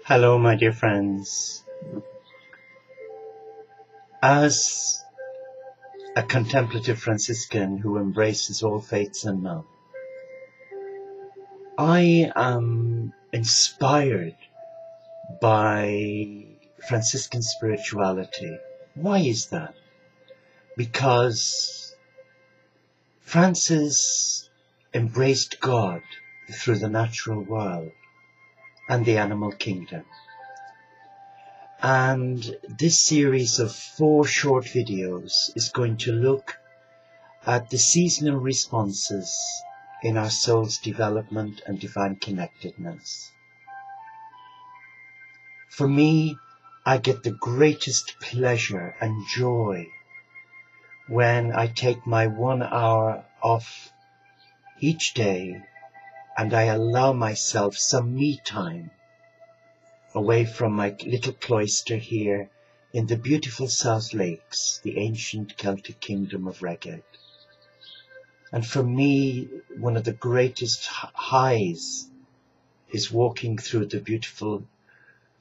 Hello, my dear friends. As a contemplative Franciscan who embraces all faiths and none, I am inspired by Franciscan spirituality. Why is that? Because Francis embraced God through the natural world and the animal kingdom. And this series of 4 short videos is going to look at the seasonal responses in our soul's development and divine connectedness. For me, I get the greatest pleasure and joy when I take my 1 hour off each day and I allow myself some me time away from my little cloister here in the beautiful South Lakes, the ancient Celtic kingdom of Reged. And for me, one of the greatest highs is walking through the beautiful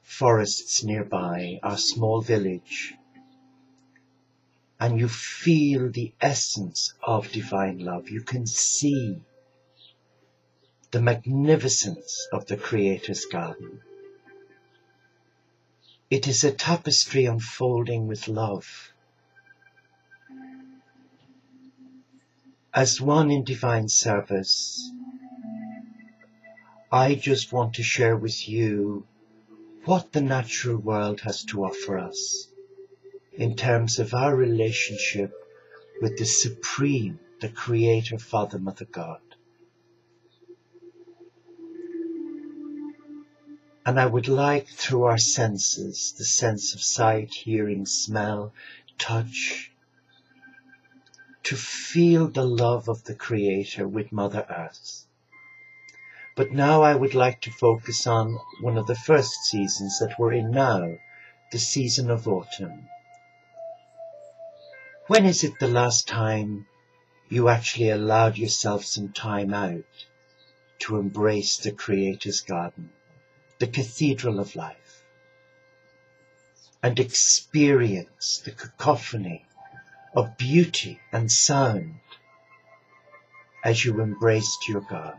forests nearby, our small village, and you feel the essence of divine love. You can see the magnificence of the Creator's garden. It is a tapestry unfolding with love. As one in divine service, I just want to share with you what the natural world has to offer us in terms of our relationship with the Supreme, the Creator, Father, Mother, God. And I would like, through our senses, the sense of sight, hearing, smell, touch, to feel the love of the Creator with Mother Earth. But now I would like to focus on one of the first seasons that we're in now, the season of autumn. When is it the last time you actually allowed yourself some time out to embrace the Creator's garden, the cathedral of life, and experience the cacophony of beauty and sound as you embraced your God?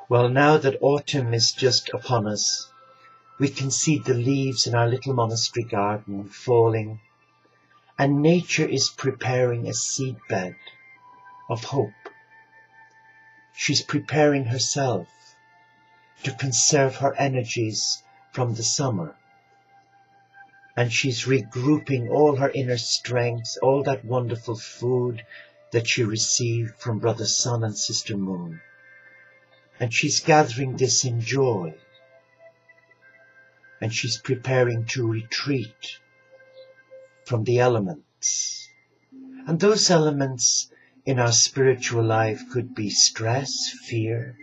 Well, now that autumn is just upon us, we can see the leaves in our little monastery garden falling, and nature is preparing a seedbed of hope. She's preparing herself to conserve her energies from the summer. And she's regrouping all her inner strengths, all that wonderful food that she received from Brother Sun and Sister Moon. And she's gathering this in joy. And she's preparing to retreat from the elements. And those elements in our spiritual life could be stress, fear,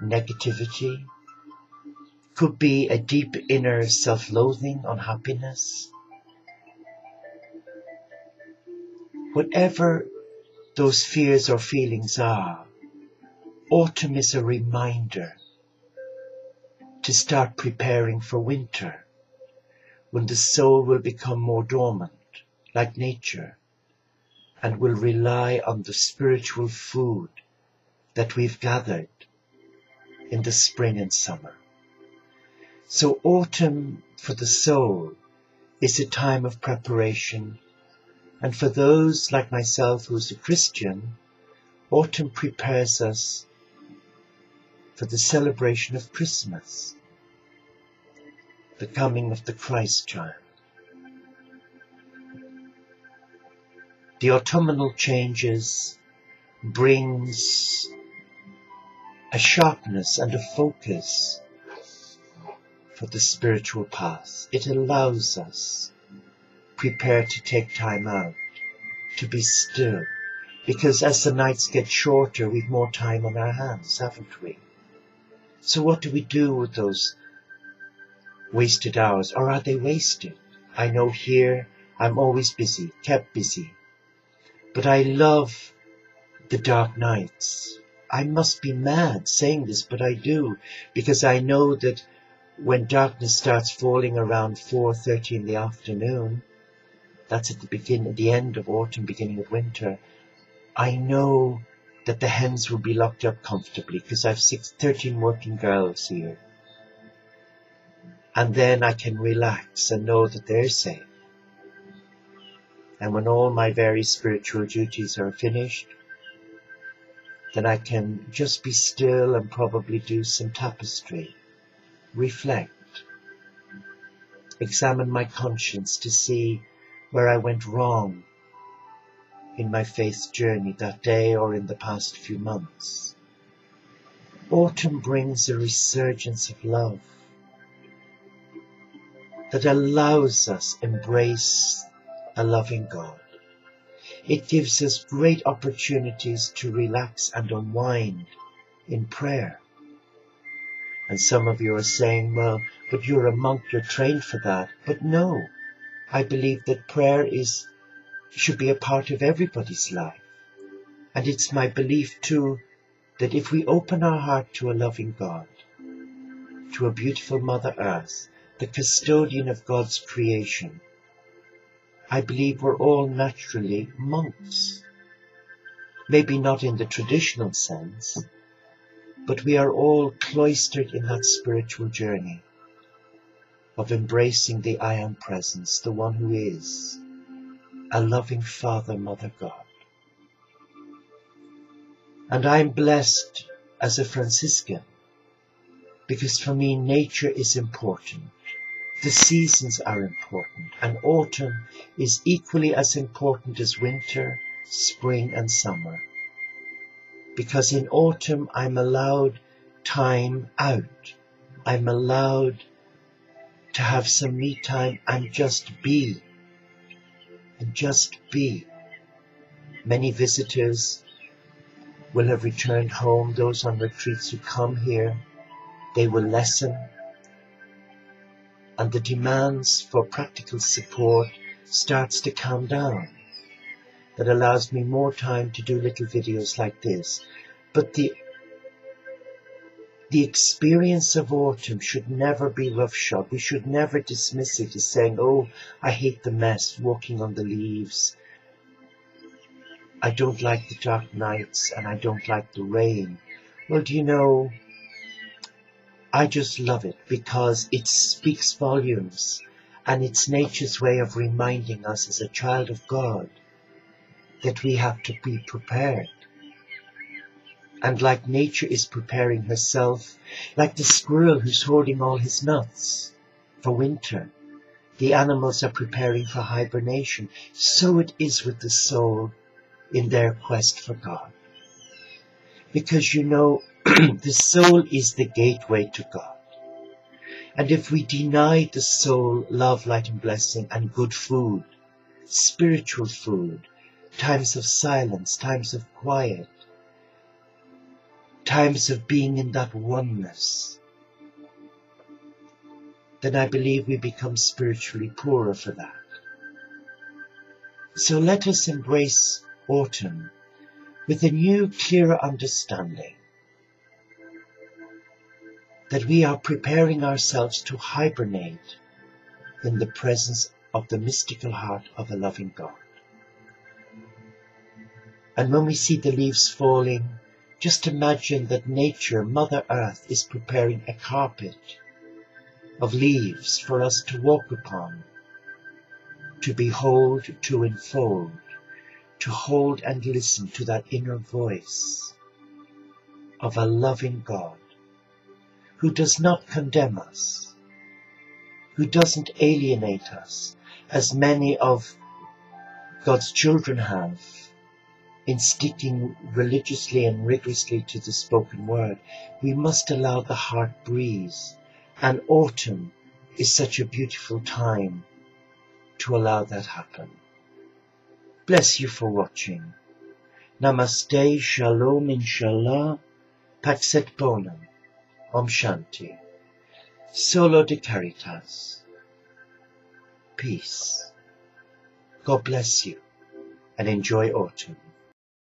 negativity, could be a deep inner self-loathing, unhappiness. Whatever those fears or feelings are, autumn is a reminder to start preparing for winter, when the soul will become more dormant, like nature, and will rely on the spiritual food that we've gathered in the spring and summer. So autumn for the soul is a time of preparation, and for those like myself who's a Christian, autumn prepares us for the celebration of Christmas, the coming of the Christ child. The autumnal changes brings a sharpness and a focus for the spiritual path. It allows us prepare to take time out, to be still, because as the nights get shorter, we've more time on our hands, haven't we? So what do we do with those wasted hours, or are they wasted? I know here I'm always busy, kept busy, but I love the dark nights I must be mad saying this, but I do, because I know that when darkness starts falling around 4:30 in the afternoon, that's at the end of autumn, beginning of winter, I know that the hens will be locked up comfortably because I've 13 working girls here. And then I can relax and know that they're safe. And when all my various spiritual duties are finished, then I can just be still and probably do some tapestry, reflect, examine my conscience to see where I went wrong in my faith journey that day or in the past few months. Autumn brings a resurgence of love that allows us embrace a loving God. It gives us great opportunities to relax and unwind in prayer. And some of you are saying, well, but you're a monk, you're trained for that. But no, I believe that prayer should be a part of everybody's life. And it's my belief too, that if we open our heart to a loving God, to a beautiful Mother Earth, the custodian of God's creation, I believe we're all naturally monks. Maybe not in the traditional sense, but we are all cloistered in that spiritual journey of embracing the I Am Presence, the one who is a loving Father, Mother God. And I'm blessed as a Franciscan because for me nature is important. The seasons are important, and autumn is equally as important as winter, spring and summer. Because in autumn I'm allowed time out. I'm allowed to have some me time and just be. And just be. Many visitors will have returned home. Those on retreats who come here, they will lessen. And the demands for practical support starts to calm down. That allows me more time to do little videos like this. But the experience of autumn should never be roughshod. We should never dismiss it as saying, oh, I hate the mess, walking on the leaves. I don't like the dark nights and I don't like the rain. Well, do you know, I just love it because it speaks volumes, and it's nature's way of reminding us as a child of God that we have to be prepared. And like nature is preparing herself, like the squirrel who's hoarding all his nuts for winter, the animals are preparing for hibernation. So it is with the soul in their quest for God. Because you know, the soul is the gateway to God. And if we deny the soul love, light and blessing and good food, spiritual food, times of silence, times of quiet, times of being in that oneness, then I believe we become spiritually poorer for that. So let us embrace autumn with a new, clearer understanding that we are preparing ourselves to hibernate in the presence of the mystical heart of a loving God. And when we see the leaves falling, just imagine that nature, Mother Earth, is preparing a carpet of leaves for us to walk upon, to behold, to enfold, to hold and listen to that inner voice of a loving God who does not condemn us, who doesn't alienate us, as many of God's children have in sticking religiously and rigorously to the spoken word. We must allow the heart breathe, and autumn is such a beautiful time to allow that happen. Bless you for watching. Namaste, Shalom, Inshallah, Pax et Bonum, Om Shanti, Solo de Caritas. Peace. God bless you and enjoy autumn.